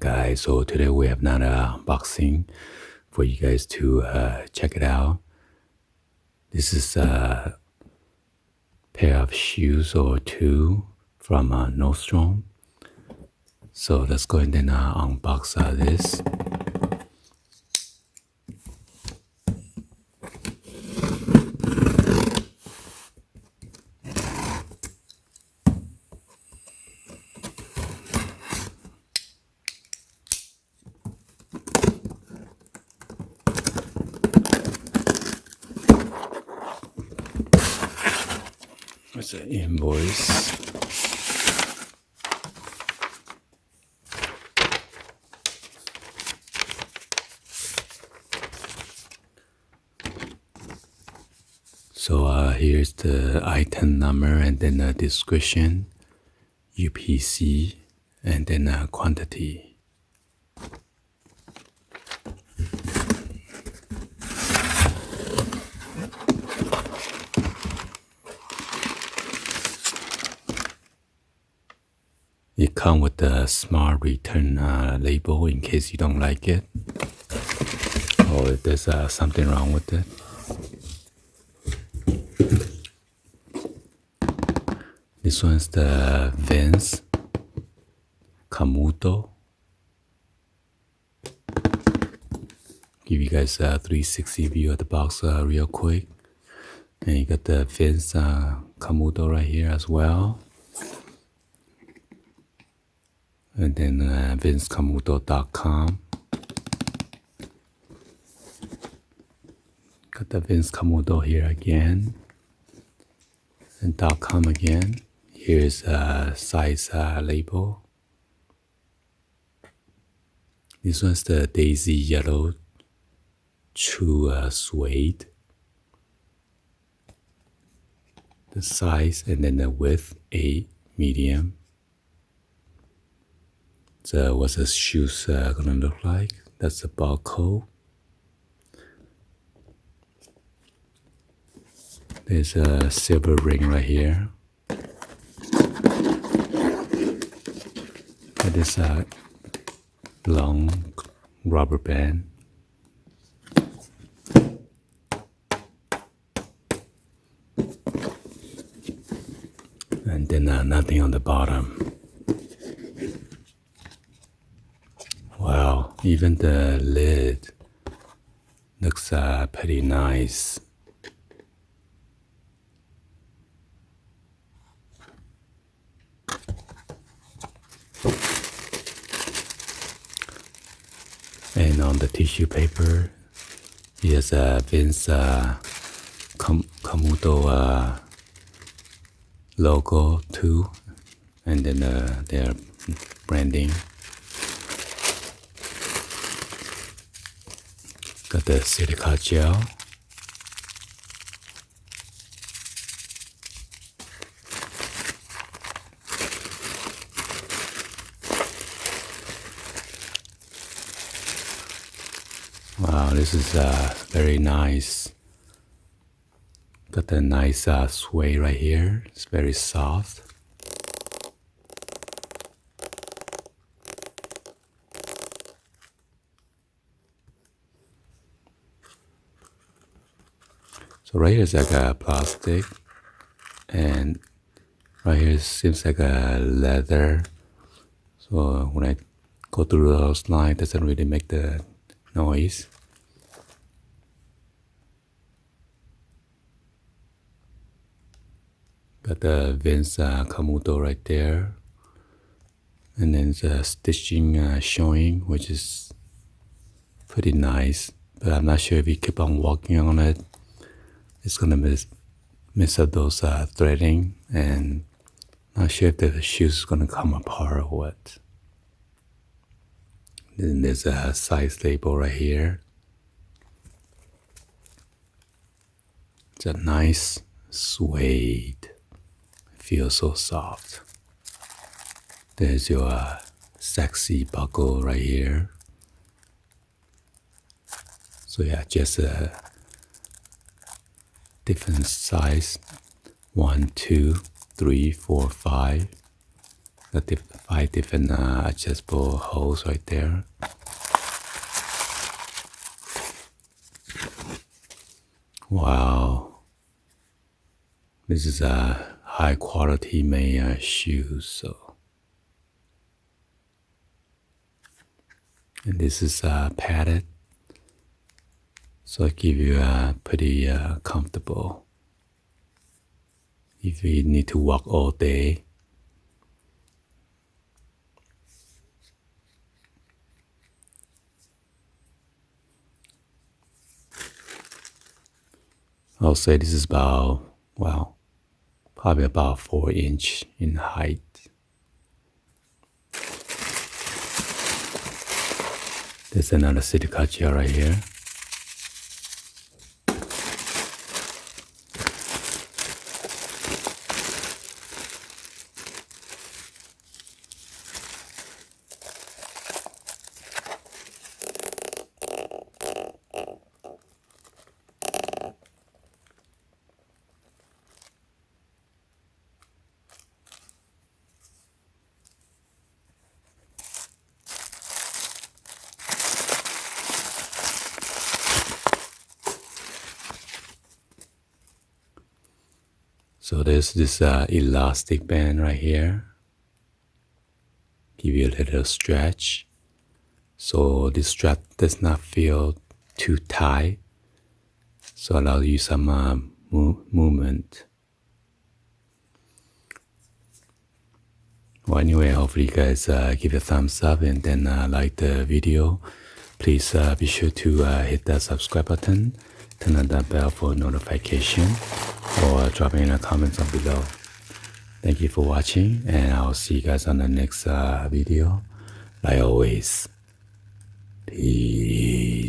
guys? So today we have another unboxing for you guys to check it out. This is a pair of shoes or two from Nordstrom. So let's go ahead and unbox this. It's an invoice. So here's the item number and then the description, UPC, and then quantity. It comes with the smart return label in case you don't like it or if there's something wrong with it. This one's the Vans CAMUTO. Give you guys a 360 view of the box real quick. And you got the Vans CAMUTO right here as well. And then VinceCamuto.com. Got the Vince Camuto here again. And .com again. Here's a size label. This one's the Daisy Yellow True Suede. The size and then the width 8 medium. So what's the shoes gonna look like? That's the barcode. There's a silver ring right here. Got this long rubber band. And then nothing on the bottom. Wow, even the lid looks pretty nice. And on the tissue paper, here's a Vince Camuto logo too, and then their branding. Got the silica gel. Wow, this is very nice. Got the nice suede right here. It's very soft. So right here is like a plastic, and right here seems like a leather. So when I go through those lines, it doesn't really make the noise. Got the Vince Camuto right there, and then the stitching showing, which is pretty nice. But I'm not sure if you keep on walking on it, it's gonna miss up those threading, and not sure if the shoes is gonna come apart or what. Then there's a size label right here. It's a nice suede. Feels so soft. There's your sexy buckle right here. So yeah, just a different size. 1, 2, 3, 4, 5. the 5 different adjustable holes right there. Wow, this is a high quality made shoe. And this is padded, so it gives you a pretty comfortable if you need to walk all day. I'll say this is about, well, probably about 4 inches in height. There's another silica gel right here. So there's this elastic band right here. Give you a little stretch. So this strap does not feel too tight. So allow you some movement. Well, anyway, hopefully you guys give a thumbs up and then like the video. Please be sure to hit that subscribe button, turn on that bell for notification, or drop in the comments down below. Thank you for watching, and I'll see you guys on the next video. Like always, peace.